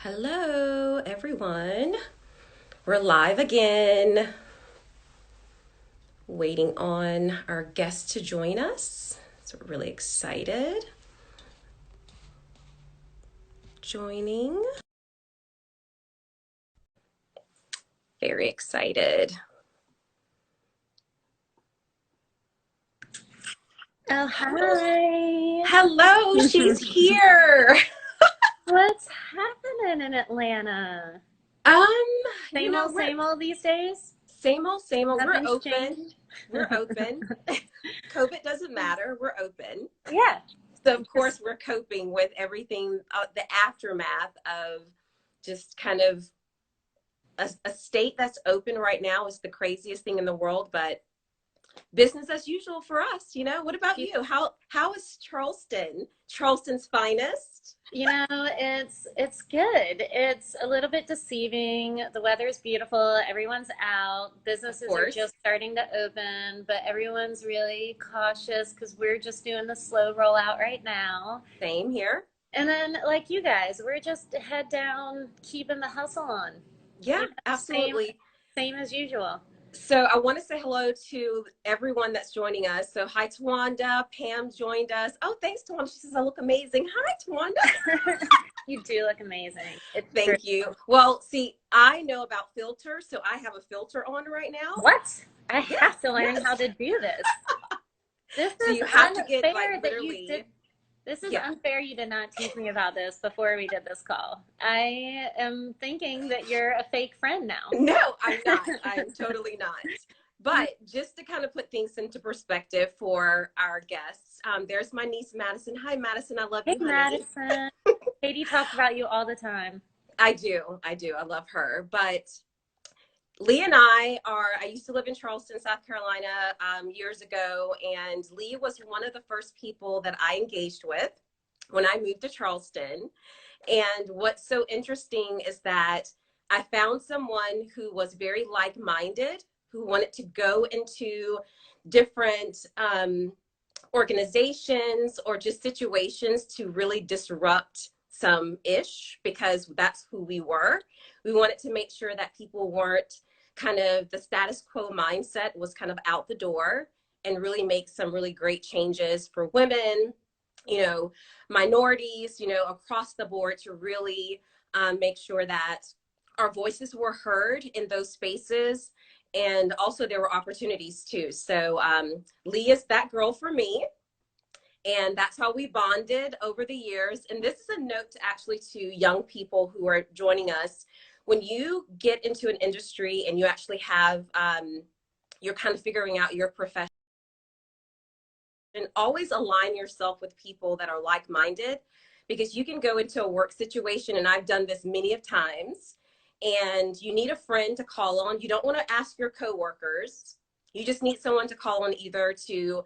Hello, everyone. We're live again, waiting on our guest to join us. So we're really excited. Joining. Very excited. Oh, hi. Hello, she's here. What's happening in Atlanta? Um, Same old these days? same old, same old. We're Nothing's open. changed? We're open. COVID doesn't matter. We're open. Yeah. So of course Just, we're coping with everything, the aftermath of just kind of a state that's open right now is the craziest thing in the world, but business as usual for us. What about you? How is Charleston's finest? it's good. It's a little bit deceiving. The weather's beautiful. Everyone's out. Of Businesses are course. just starting to open, but everyone's really cautious because we're just doing the slow rollout right now. Same here. And then, like you guys, we're just head down, keeping the hustle on. Yeah, Same, absolutely. same as usual. So I want to say hello to everyone that's joining us. So hi Tawanda, Pam joined us. Oh, thanks Tawanda. She says I look amazing. Hi Tawanda. You do look amazing. It's true. Thank you. Well, see, I know about filters, so I have a filter on right now. What? I Yes, have to learn how yes. to do this. This So is you have to get like unfair that you did. literally, This is yeah. unfair you did not teach me about this before we did this call. I am thinking that you're a fake friend now. No, I'm not. I'm totally not. But just to kind of put things into perspective for our guests, there's my niece Madison. Hi, Madison. I love Hey, you, honey. Madison. Katie talks about you all the time. I do. I do. I love her. But Lee and I used to live in Charleston, South Carolina years ago. And Lee was one of the first people that I engaged with when I moved to Charleston. And what's so interesting is that I found someone who was very like minded, who wanted to go into different organizations or just situations to really disrupt some ish because that's who we were. We wanted to make sure that people weren't kind of the status quo mindset was kind of out the door and really make some really great changes for women, you know, minorities, across the board to really make sure that our voices were heard in those spaces. And also there were opportunities too. So Lee is that girl for me. And that's how we bonded over the years. And this is a note to actually to young people who are joining us. When you get into an industry and you actually have, you're kind of figuring out your profession, and always align yourself with people that are like-minded, because you can go into a work situation, and I've done this many of times, and you need a friend to call on. You don't want to ask your coworkers. You just need someone to call on, either to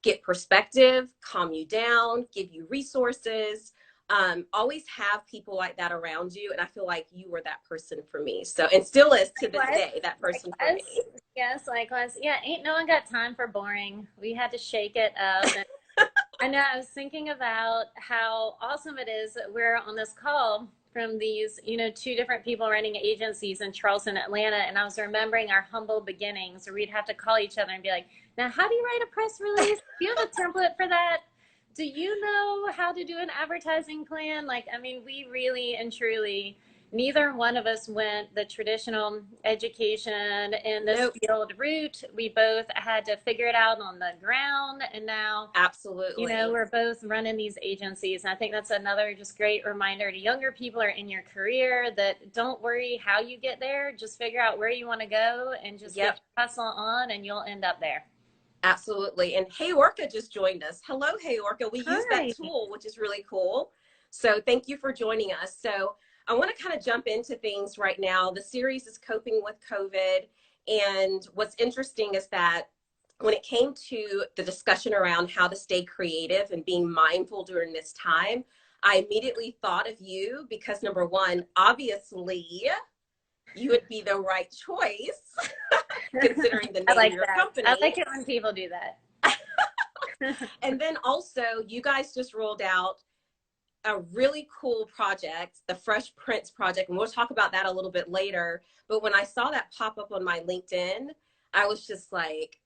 get perspective, calm you down, give you resources. Always have people like that around you. And I feel like you were that person for me. So, and still is to this Likewise. day, that person for me. Likewise. Yes, likewise. Yeah, ain't no one got time for boring. We had to shake it up. And I know I was thinking about how awesome it is that we're on this call from these, two different people running agencies in Charleston, Atlanta. And I was remembering our humble beginnings where we'd have to call each other and be like, now, how do you write a press release? Do you have a template for that? Do you know how to do an advertising plan? Like, I mean, we really and truly, neither one of us went the traditional education in this Nope. field route. We both had to figure it out on the ground. And now, Absolutely. we're both running these agencies. And I think that's another just great reminder to younger people or in your career that don't worry how you get there. Just figure out where you want to go and just get Yep. your hustle on and you'll end up there. Absolutely. And Hey Orca just joined us. Hello, Hey Orca. We use that Hi. tool, which is really cool. So thank you for joining us. So I want to kind of jump into things right now. The series is coping with COVID. And what's interesting is that when it came to the discussion around how to stay creative and being mindful during this time, I immediately thought of you because, number one, obviously you would be the right choice considering the I name of like your that. I company. like it when people do that. And then also, you guys just rolled out a really cool project, the Fresh Prince project, and we'll talk about that a little bit later. But when I saw that pop up on my LinkedIn, I was just like,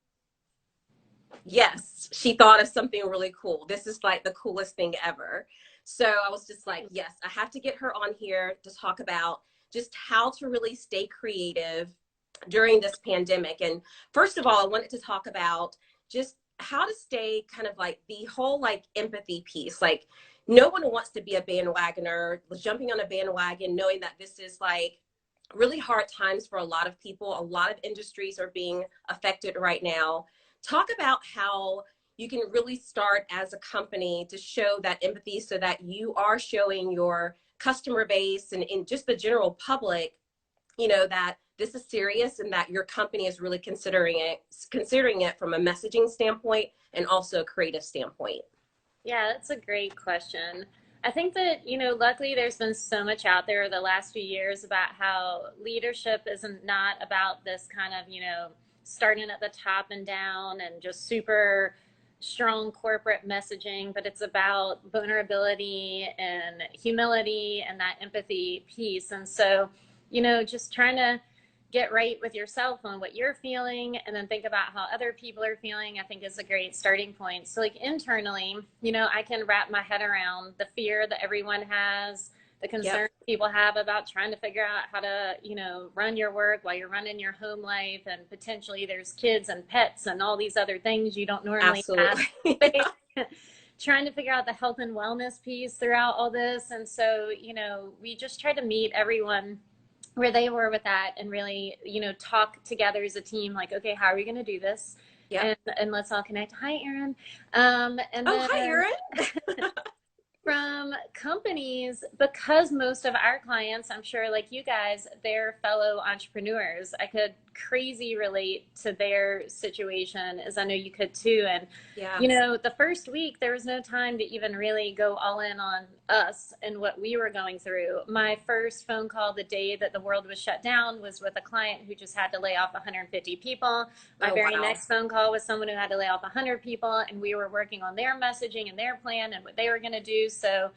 yes, she thought of something really cool. This is like the coolest thing ever. So I was just like, yes, I have to get her on here to talk about just how to really stay creative during this pandemic. And first of all, I wanted to talk about just how to stay kind of like the whole like empathy piece. Like, no one wants to be a bandwagoner, jumping on a bandwagon, knowing that this is like really hard times for a lot of people. A lot of industries are being affected right now. Talk about how you can really start as a company to show that empathy so that you are showing your customer base and in just the general public, that this is serious and that your company is really considering it from a messaging standpoint and also a creative standpoint. Yeah, that's a great question. I think that, luckily there's been so much out there the last few years about how leadership isn't not about this kind of, starting at the top and down and just super strong corporate messaging, but it's about vulnerability and humility and that empathy piece. And so, just trying to get right with yourself on what you're feeling and then think about how other people are feeling, I think is a great starting point. So like internally, I can wrap my head around the fear that everyone has, the concern Yep, people have about trying to figure out how to, run your work while you're running your home life, and potentially there's kids and pets and all these other things you don't normally have. absolutely. Trying to figure out the health and wellness piece throughout all this. And so, we just try to meet everyone where they were with that and really, talk together as a team, like, okay, how are we going to do this? Yep. And let's all connect. Hi, Erin. And Oh, hi, then Erin. from companies, because most of our clients, I'm sure like you guys, they're fellow entrepreneurs. I could crazy relate to their situation, as I know you could too. And Yeah. the first week there was no time to even really go all in on us and what we were going through. My first phone call the day that the world was shut down was with a client who just had to lay off 150 people. My Oh, very wow. next phone call was someone who had to lay off 100 people, and we were working on their messaging and their plan and what they were going to do. So,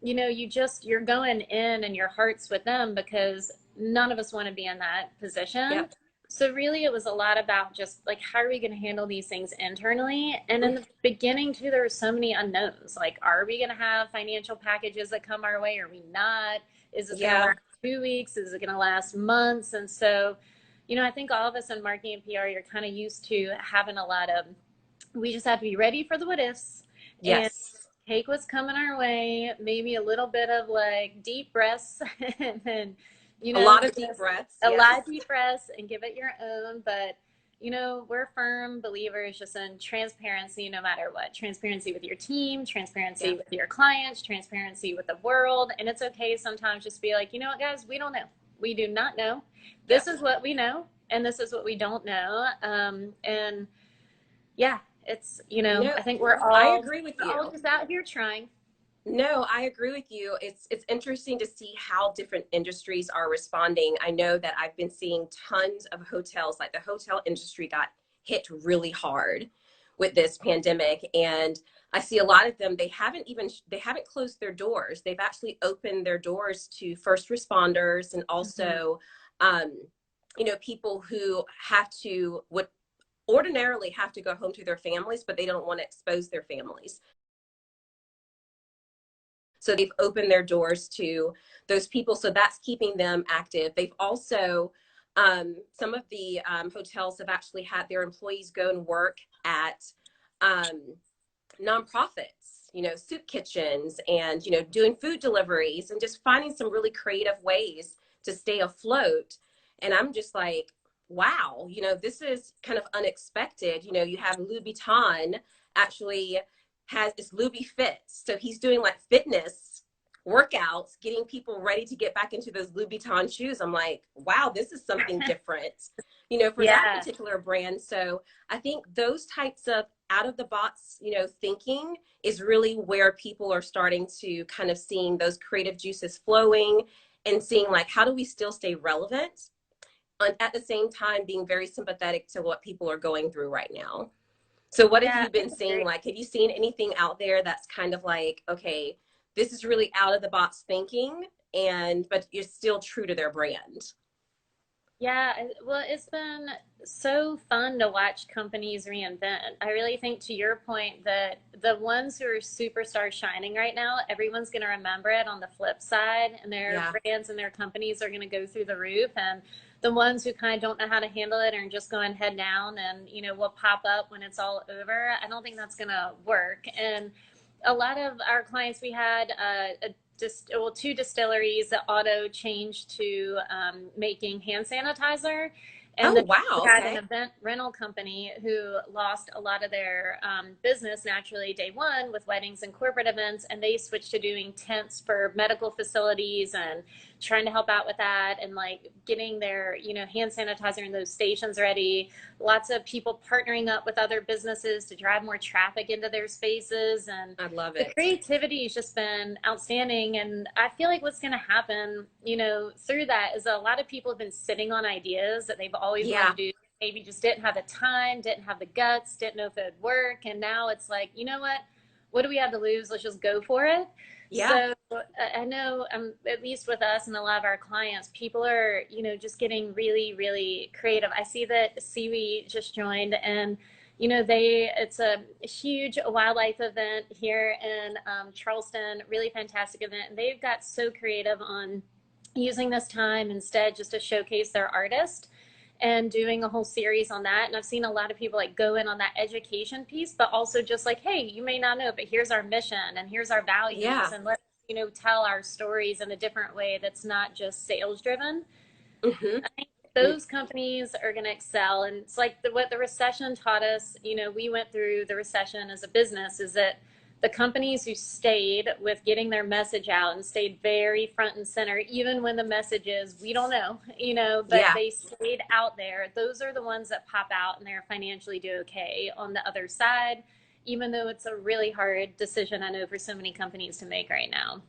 you're going in and your heart's with them because none of us want to be in that position. Yep. So really it was a lot about just like, how are we going to handle these things internally? And in the beginning too, there were so many unknowns. Like, are we going to have financial packages that come our way? Are we not? Is this going to Yeah. last 2 weeks? Is it going to last months? And so, I think all of us in marketing and PR, you're kind of used to having a lot of, we just have to be ready for the what ifs and Yes. take what's coming our way, maybe a little bit of like deep breaths and then, A lot of deep just breaths. a Yes. lot of deep breaths and give it your own. But, we're firm believers just in transparency no matter what. Transparency with your team, transparency Yeah. with your clients, transparency with the world. And it's okay sometimes just be like, you know what, guys, we don't know. We do not know. This Yep. is what we know, and this is what we don't know. And yeah, it's, No, I think we're I all agree with we're all you. just out here trying. No, I agree with you. It's interesting to see how different industries are responding. I know that I've been seeing tons of hotels, like the hotel industry got hit really hard with this pandemic, and I see a lot of them, they haven't closed their doors. They've actually opened their doors to first responders and Mm-hmm. also um, people who would ordinarily have to go home to their families, but they don't want to expose their families. So they've opened their doors to those people. So that's keeping them active. They've also, some of the hotels have actually had their employees go and work at um, nonprofits, soup kitchens and, doing food deliveries and just finding some really creative ways to stay afloat. And I'm just like, wow, this is kind of unexpected. You have Louis Vuitton actually has this Louis Fits. So he's doing like fitness workouts, getting people ready to get back into those Louis Vuitton shoes. I'm like, wow, this is something different, for that Yeah. particular brand. So I think those types of out of the box, thinking is really where people are starting to kind of seeing those creative juices flowing and seeing like, how do we still stay relevant? And at the same time, being very sympathetic to what people are going through right now. So what have Yeah, you been I seeing? agree. Like, have you seen anything out there that's kind of like, okay, this is really out of the box thinking, and but you're still true to their brand. Yeah, well, it's been so fun to watch companies reinvent. I really think, to your point, that the ones who are superstar shining right now, everyone's going to remember it on the flip side, and their Yeah, brands and their companies are going to go through the roof. And the ones who kind of don't know how to handle it and are just going head down and, will pop up when it's all over, I don't think that's going to work. And a lot of our clients, we had two distilleries that auto changed to making hand sanitizer. And oh then we wow, had an okay. event rental company who lost a lot of their business naturally day one with weddings and corporate events, and they switched to doing tents for medical facilities and trying to help out with that, and like getting their hand sanitizer in those stations ready. Lots of people partnering up with other businesses to drive more traffic into their spaces, and I love the it. creativity has just been outstanding. And I feel like what's going to happen, through that is a lot of people have been sitting on ideas that they've always wanted Yeah, to do, maybe just didn't have the time, didn't have the guts, didn't know if it would work. And now it's like, what do we have to lose? Let's just go for it. yeah. So I know, at least with us and a lot of our clients, people are, just getting really, really creative. I see that Seaweed just joined, and it's a huge wildlife event here in Charleston, really fantastic event. And they've got so creative on using this time instead just to showcase their artist and doing a whole series on that. And I've seen a lot of people like go in on that education piece, but also just like, hey, you may not know, but here's our mission and here's our values, Yeah. and let's, tell our stories in a different way that's not just sales driven. Hmm. I think those companies are going to excel. And it's like what the recession taught us. We went through the recession as a business, is that the companies who stayed with getting their message out and stayed very front and center, even when the message is, we don't know, but Yeah. they stayed out there. Those are the ones that pop out and they're financially do okay on the other side, even though it's a really hard decision, I know, for so many companies to make right now.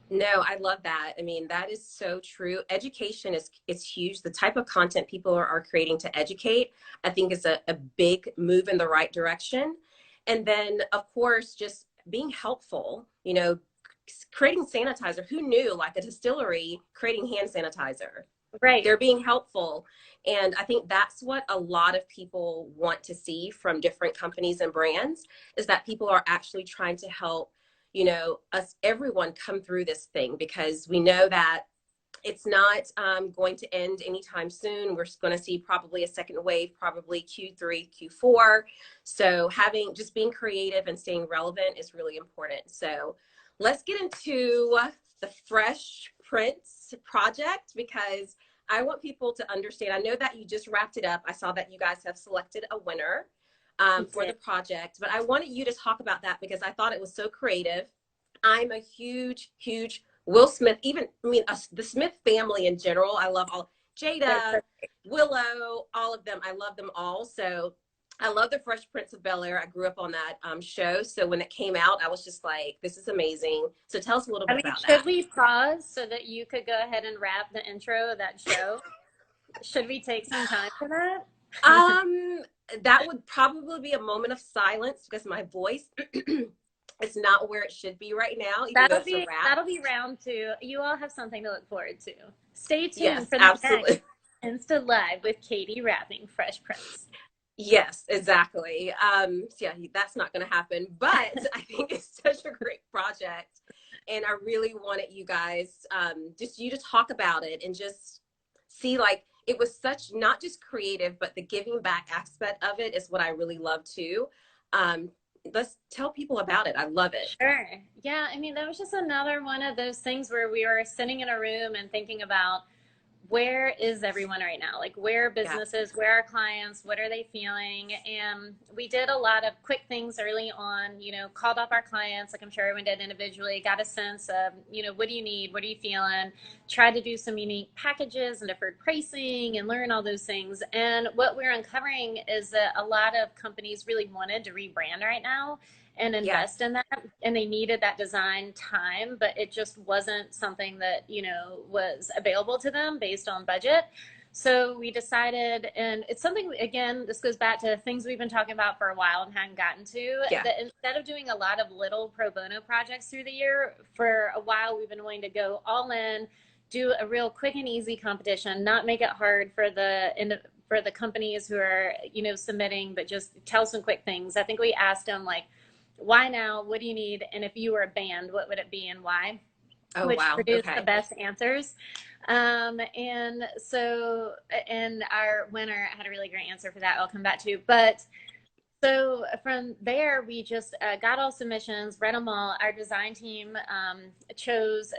No, I love that. I mean, that is so true. Education is huge. The type of content people are creating to educate, I think is a big move in the right direction. And then, of course, just being helpful, creating sanitizer. Who knew, like a distillery creating hand sanitizer? Right. They're being helpful. And I think that's what a lot of people want to see from different companies and brands, is that people are actually trying to help, us, everyone come through this thing, because we know that it's not going to end anytime soon. We're going to see probably a second wave, probably Q3, Q4. So just being creative and staying relevant is really important. So let's get into the Fresh Prince project, because I want people to understand. I know that you just wrapped it up. I saw that you guys have selected a winner for the project, but I wanted you to talk about that because I thought it was so creative. I'm a huge, huge Will Smith, even, I mean, the Smith family in general. I love all Jada, Willow, all of them. I love them all. So I love the Fresh Prince of Bel-Air. I grew up on that show. So when it came out, I was just like, this is amazing. So tell us a little I bit mean, about should that. we pause so that you could go ahead and wrap the intro of that show? Should we take some time for that? Um, that would probably be a moment of silence because my voice is not where it should be right now, even though That'll it's a be wrap. that'll be round two. You all have something to look forward to. Stay tuned Yes, for the next absolutely. Insta Live with Katie wrapping Fresh Prince. Yes, exactly. So yeah, that's not going to happen, but I think it's such a great project. And I really wanted you guys, just you to talk about it and just see, like, it was such not just creative, but the giving back aspect of it is what I really love too. Um, let's tell people about it. I love it. Sure. Yeah, I mean, that was just another one of those things where we were sitting in a room and thinking about, where is everyone right now? Like, where are Yeah. businesses, where are clients, what are they feeling? And we did a lot of quick things early on, called up our clients, like I'm sure everyone did individually, got a sense of, what do you need? What are you feeling? Tried to do some unique packages and deferred pricing and learn all those things. And what we're uncovering is that a lot of companies really wanted to rebrand right now and Yeah. invest in that, and they needed that design time, but it just wasn't something that was available to them based on budget. So we decided, and it's something, again, this goes back to things we've been talking about for a while and hadn't gotten to, Yeah. that instead of doing a lot of little pro bono projects through the year, for a while we've been wanting to go all in, do a real quick and easy competition, not make it hard for the companies who are, submitting, but just tell some quick things. I think we asked them, like, why now? What do you need? And if you were a band, what would it be and why? Oh, Which wow. produced the Okay. best answers. And so, and our winner had a really great answer for that. I'll come back to, but so from there, we just got all submissions, read them all. Our design team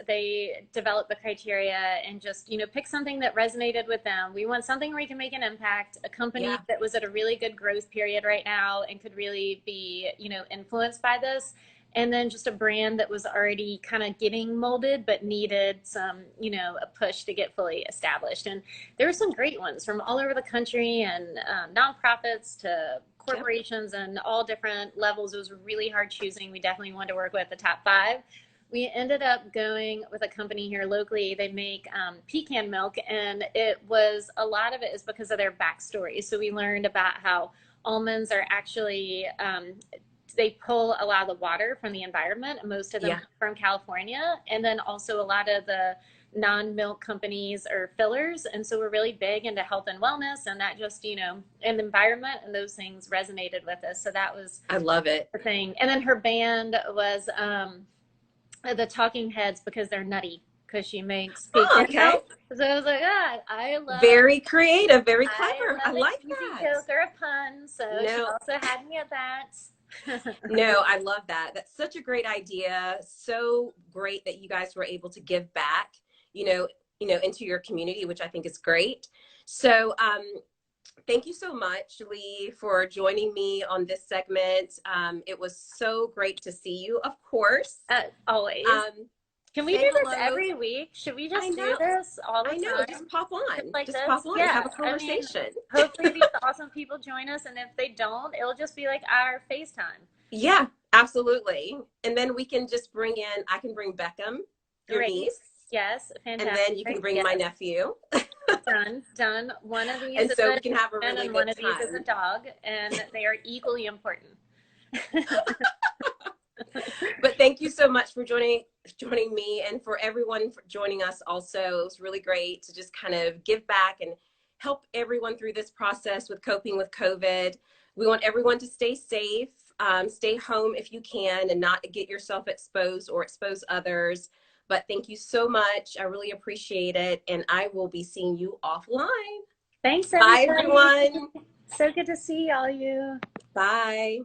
they developed the criteria and just, pick something that resonated with them. We want something where we can make an impact, a company Yeah. that was at a really good growth period right now and could really be, influenced by this. And then just a brand that was already kind of getting molded, but needed some, a push to get fully established. And there were some great ones from all over the country, and nonprofits to corporations and all different levels. It was really hard choosing. We definitely wanted to work with the top 5. We ended up going with a company here locally. They make pecan milk, and a lot of it is because of their backstory. So we learned about how almonds are actually they pull a lot of the water from the environment, and most of them come from California. And then also a lot of the non-milk companies are fillers. And so we're really big into health and wellness, and that just, and the environment and those things resonated with us. So that was I love it. the thing. And then her band was the Talking Heads, because they're nutty, because she makes pecan milk. So I was like, I love very creative, very clever. I like easy that. joke or a pun. So she also had me at that. No, I love that. That's such a great idea. So great that you guys were able to give back, into your community, which I think is great. So, thank you so much, Lee, for joining me on this segment. It was so great to see you, of course. Always. Can we do this every week? Should we just do this all the time? I know, just pop on. Like just pop on, have a conversation. Hopefully these awesome people join us, and if they don't, it'll just be like our FaceTime. Yeah, absolutely. And then we can just I can bring Beckham, your niece. Yes, fantastic. And then you can bring my nephew. Done. One of these and so we can have a really good one of time. these is a dog, and they are equally important. But thank you so much for joining me, and for everyone for joining us also. It was really great to just kind of give back and help everyone through this process with coping with COVID. We want everyone to stay safe, stay home if you can, and not get yourself exposed or expose others. But thank you so much. I really appreciate it. And I will be seeing you offline. Thanks, everybody. Bye, everyone. So good to see all you. Bye.